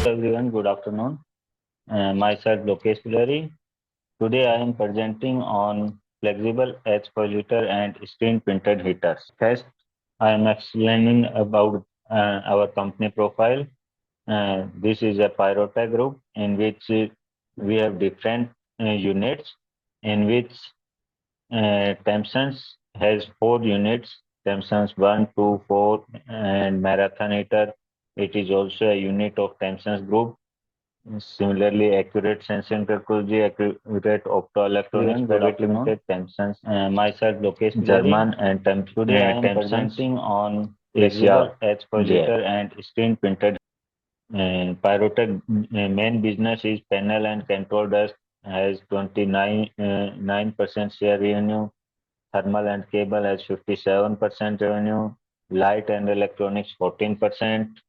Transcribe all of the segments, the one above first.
Everyone, good afternoon. Myself Lokesh Pillari. Today I am presenting on flexible edge foil heater and screen printed heaters. First, I am explaining about our company profile. This is a Pyrotech group in which we have different units in which Tempsens has 4 units, Tempsens 1, 2, 4 and marathon heater. It is also a unit of Tempsens group. Similarly, accurate sensing technology, accurate optoelectronics, private limited, Tempsens, myself, Lokesh German and Today I am Tempsens presenting on flexible edge projector and screen printed. Pyrotech main business is panel and control desk, has 29% share revenue. Thermal and cable has 57% revenue. Light and electronics 14%.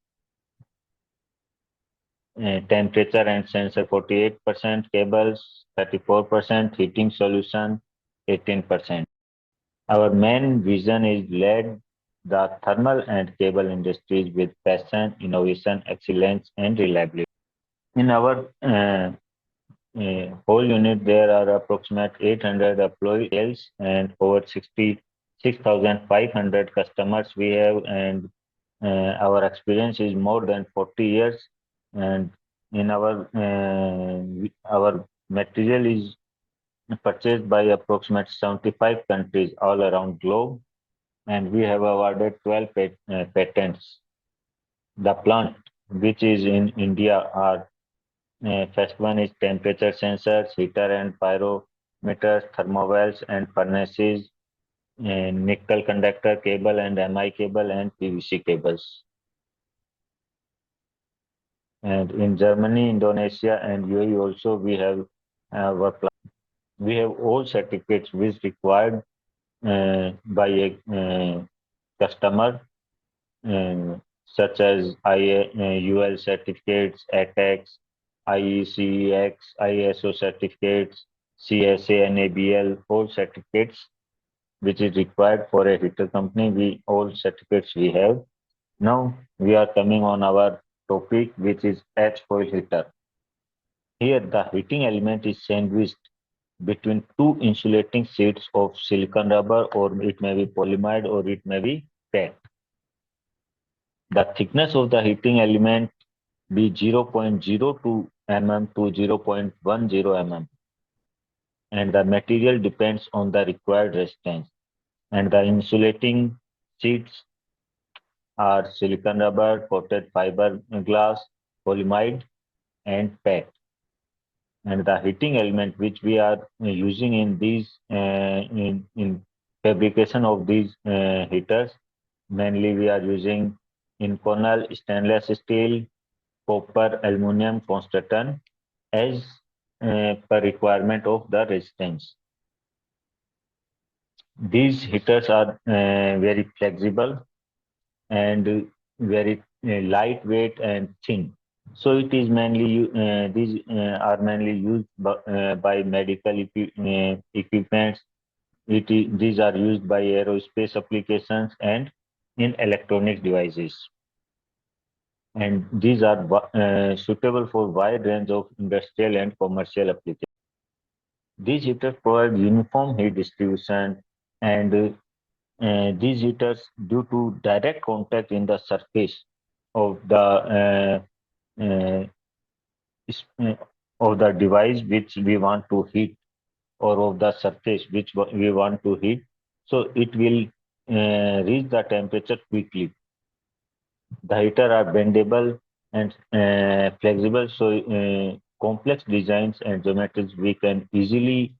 Temperature and sensor 48%, cables 34%, heating solution 18%. Our main vision is led the thermal and cable industries with passion, innovation, excellence, and reliability. In our whole unit, there are approximately 800 employees and over 66,500 customers we have, and our experience is more than 40 years. And in our material is purchased by approximately 75 countries all around globe, and we have awarded 12 patents. The plant, which is in India, are first one is temperature sensors, heater and pyrometers, thermowells and furnaces, and nickel conductor cable and MI cable and PVC cables. And in Germany, Indonesia, and UAE also we have we have all certificates which required by a customer, such as UL certificates, ATEX, IECEX, ISO certificates, CSA and ABL, all certificates which is required for a heater company. We all certificates we have. Now we are coming on our topic, which is etch foil heater. Here the heating element is sandwiched between two insulating sheets of silicon rubber, or it may be polyimide, or it may be PET. The thickness of the heating element be 0.02 mm to 0.10 mm, and the material depends on the required resistance. And the insulating sheets are silicon rubber, coated fiber glass, polyimide, and PET. And the heating element which we are using in these in fabrication of these heaters, mainly we are using Inconel stainless steel, copper, aluminum, tungsten as per requirement of the resistance. These heaters are very flexible and very lightweight and thin. So it is mainly these are mainly used by medical equipments. These are used by aerospace applications and in electronic devices. And these are suitable for wide range of industrial and commercial applications. These heaters provide uniform heat distribution, and these heaters, due to direct contact in the surface of uh, the device which we want to heat, or of the surface which we want to heat, so it will reach the temperature quickly. The heater are bendable and flexible, so complex designs and geometries we can easily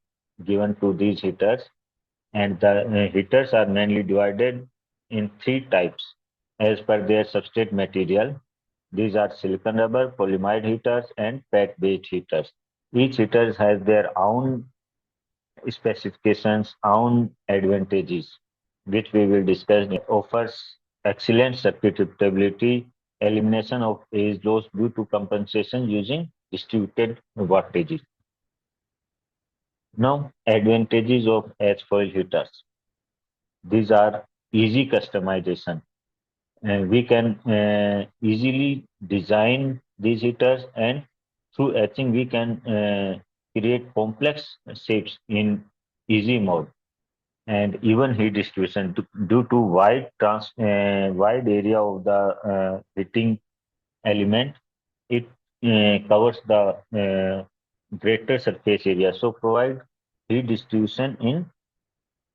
given to these heaters. And the heaters are mainly divided in 3 types as per their substrate material. These are silicon rubber, polyimide heaters, and PET-based heaters. Each heater has their own specifications, own advantages, which we will discuss. Offers excellent circuit repeatability, elimination of age loss due to compensation using distributed voltages. Now, advantages of edge foil heaters. These are easy customization, and we can easily design these heaters, and through etching we can create complex shapes in easy mode. And even heat distribution due to wide area of the heating element, it covers the greater surface area, so provide heat distribution in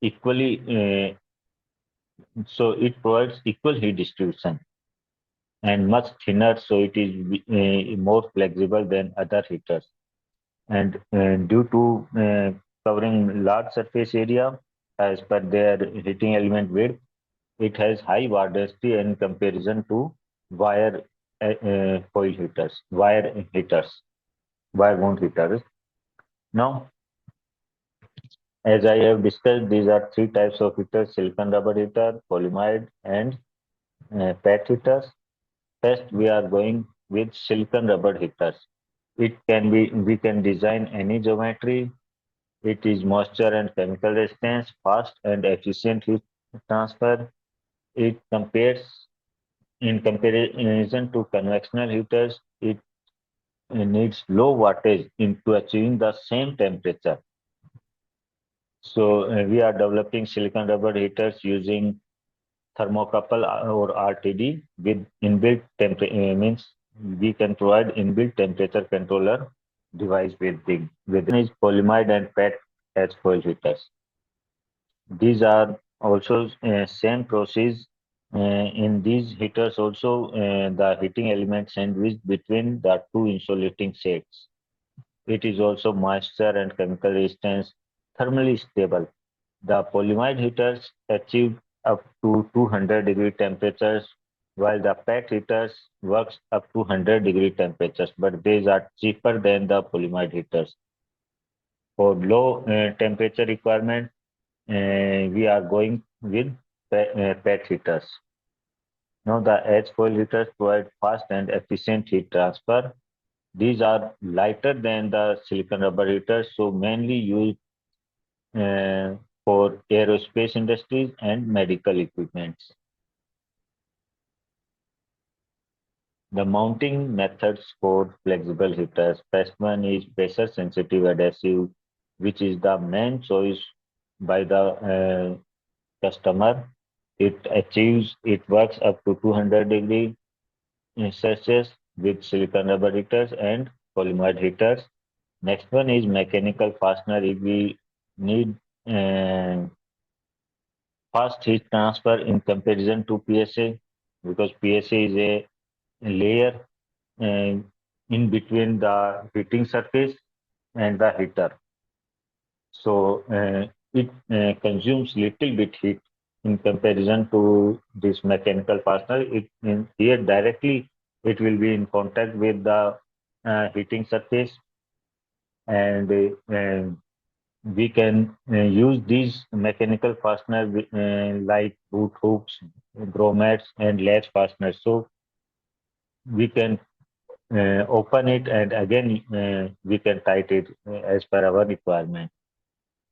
equally so it provides equal heat distribution and much thinner, so it is more flexible than other heaters. And due to covering large surface area as per their heating element width, it has high water density in comparison to wire foil heaters, wire wound heaters. Now, as I have discussed, these are three types of heaters: silicon rubber heater, polyimide, and PET heaters. First, we are going with silicon rubber heaters. We can design any geometry. It is moisture and chemical resistance, fast and efficient heat transfer. It compares in comparison to conventional heaters. It needs low wattage into achieving the same temperature. So we are developing silicon rubber heaters using thermocouple or RTD with inbuilt temperature means we can provide inbuilt temperature controller device with is polyimide and PET as foil heaters. These are also same process. In these heaters also the heating element sandwiched between the two insulating sets. It is also moisture and chemical resistance, thermally stable. The polyimide heaters achieve up to 200-degree temperatures, while the PET heaters works up to 100-degree temperatures, but these are cheaper than the polyimide heaters. For low temperature requirement, we are going with PET heaters. Now, the Etch foil heaters provide fast and efficient heat transfer. These are lighter than the silicon rubber heaters, so mainly used uh, for aerospace industries and medical equipments. The mounting methods for flexible heaters. First one is pressure sensitive adhesive, which is the main choice by the customer. It works up to 200 degree Celsius with silicon rubber heaters and polymer heaters. Next one is mechanical fastener. If we need uh, fast heat transfer in comparison to PSA, because PSA is a layer uh, in between the heating surface and the heater. So it consumes little bit heat in comparison to this mechanical fastener. Here directly it will be in contact with the heating surface, and we can use these mechanical fastener like boot hooks, grommets, and latch fasteners. So we can open it and again we can tight it as per our requirement.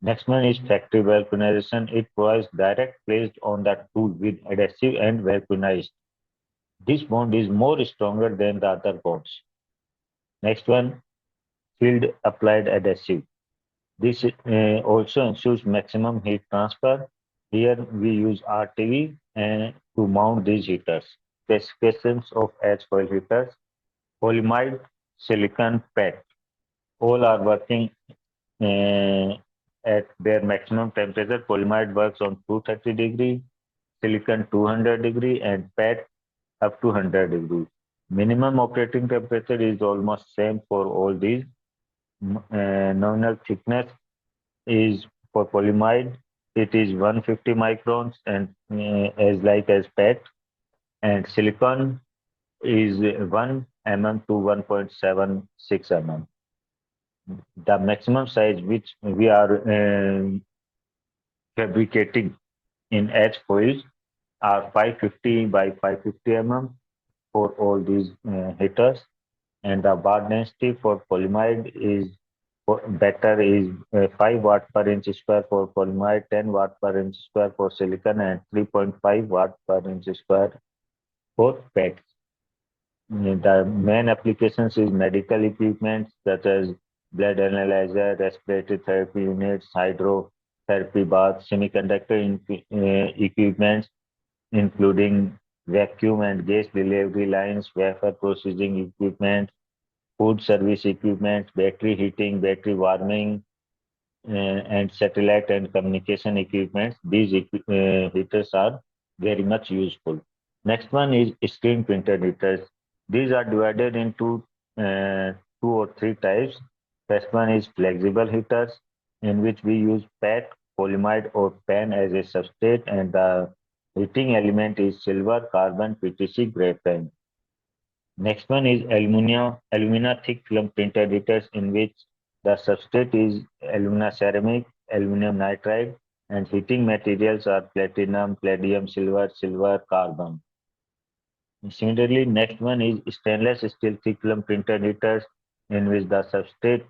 Next one is factory vulcanization. It provides direct placed on the tool with adhesive and vulcanized. This bond is more stronger than the other bonds. Next one, field applied adhesive. This also ensures maximum heat transfer. Here we use RTV to mount these heaters. Specifications of H foil heaters: polyimide, silicon, PET. All are working uh, at their maximum temperature. Polyimide works on 230 degree, silicon 200 degree, and PET up to 100 degree. Minimum operating temperature is almost same for all these. Nominal thickness is for polyimide, it is 150 microns and as PET, and silicon is 1 mm to 1.76 mm. The maximum size which we are fabricating in H foils are 550 by 550 mm for all these heaters, and the bar density for polyimide is better is 5 watt per inch square for polyimide, 10 watt per inch square for silicon, and 3.5 watt per inch square for PET. The main applications is medical equipment such as blood analyzer, respiratory therapy units, hydrotherapy baths, equipment including vacuum and gas delivery lines, wafer processing equipment, food service equipment, battery heating, battery warming, and satellite and communication equipment. These heaters are very much useful. Next one is screen printed heaters. These are divided into two or three types. First one is flexible heaters, in which we use PET, polyamide, or PAN as a substrate, and the heating element is silver, carbon, PTC, graphene. Next one is alumina thick film printed heaters, in which the substrate is alumina ceramic, aluminum nitride, and heating materials are platinum, palladium, silver, carbon. Similarly, next one is stainless steel thick film printed heaters, in which the substrate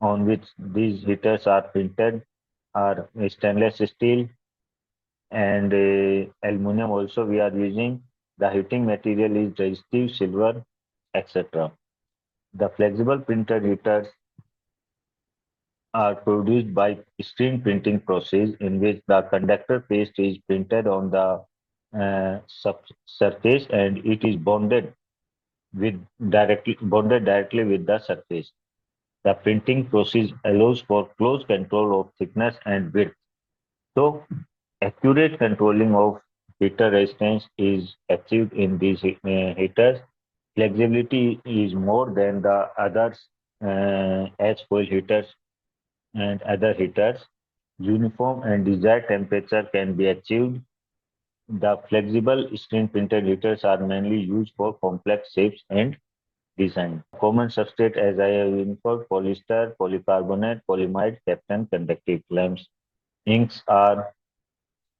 on which these heaters are printed are stainless steel and aluminum also we are using. The heating material is resistive, silver, etc. The flexible printed heaters are produced by screen printing process, in which the conductor paste is printed on the surface and it is with bonded directly with the surface. The printing process allows for close control of thickness and width. So accurate controlling of heater resistance is achieved in these heaters. Flexibility is more than the others as foil heaters and other heaters. Uniform and desired temperature can be achieved. The flexible screen printed heaters are mainly used for complex shapes and design. Common substrate, as I have informed, polyester, polycarbonate, polyamide, captain, conductive films. Inks are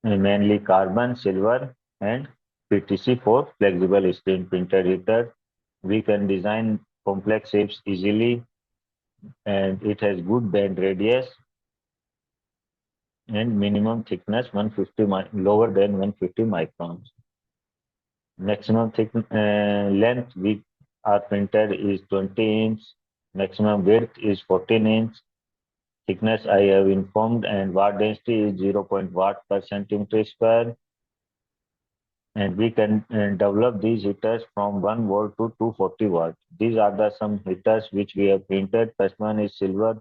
mainly carbon, silver, and PTC for flexible screen printed heater. We can design complex shapes easily, and it has good bend radius and minimum thickness 150 lower than 150 microns. Maximum length we are printed is 20 inch. Maximum width is 14 inch. Thickness I have informed, and watt density is 0. Watt per centimeter square. And we can develop these heaters from 1 volt to 240 watt. These are the some heaters which we have printed. First one is silver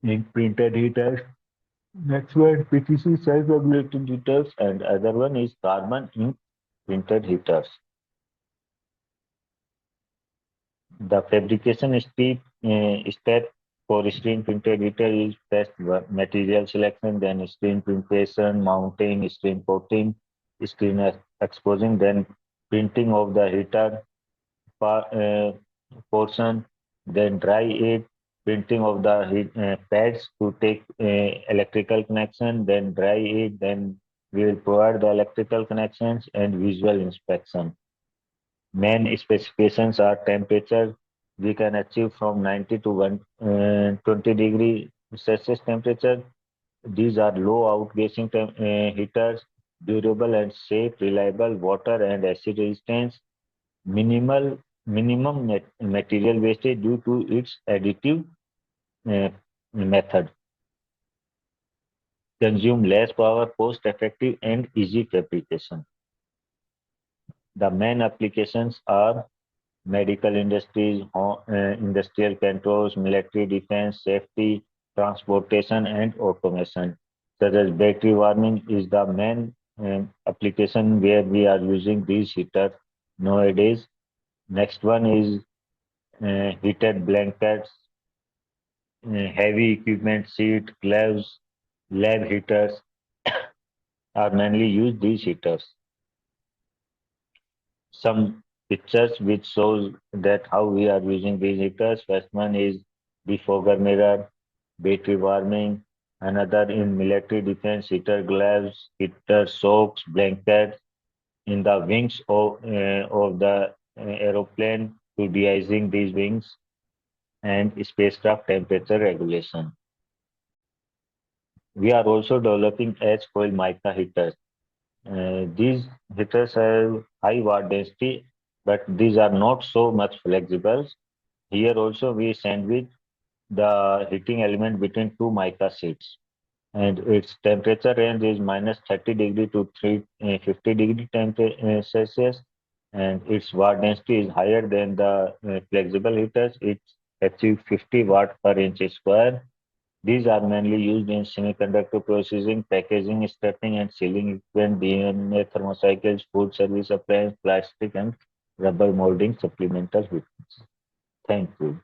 ink printed heaters. Next one, PTC self-regulating heaters, and other one is carbon ink printed heaters. The fabrication step for screen printed heater is first material selection, then screen preparation, mounting, screen coating, screen exposing, then printing of the heater portion, then dry it, printing of the pads to take electrical connection, then dry it, then we will provide the electrical connections and visual inspection. Main specifications are temperature. We can achieve from 90 to 120 degree Celsius temperature. These are low outgassing heaters, durable and safe, reliable, water and acid resistance, minimal minimum material wastage due to its additive uh, method, consume less power, cost effective and easy fabrication. The main applications are medical industries, industrial controls, military defense, safety, transportation, and automation. Such as battery warming is the main application where we are using these heaters nowadays. Next one is heated blankets, heavy equipment, seat, gloves, lab heaters are mainly used these heaters. Some pictures which shows that how we are using these heaters. First one is defogger mirror, battery warming, another in military defense heater gloves, heater socks, blankets in the wings of the aeroplane to de-icing these wings and spacecraft temperature regulation. We are also developing Etch foil mica heaters. These heaters have high watt density but these are not so much flexible. Here also we sandwich the heating element between two mica sheets, and its temperature range is minus 30 degree to 50 degree Celsius, and its watt density is higher than the flexible heaters. It achieves 50 watt per inch square. These are mainly used in semiconductor processing, packaging, stuffing, and sealing equipment, DNA thermocycles, food service appliance, plastic, and rubber molding supplemental heat. Thank you.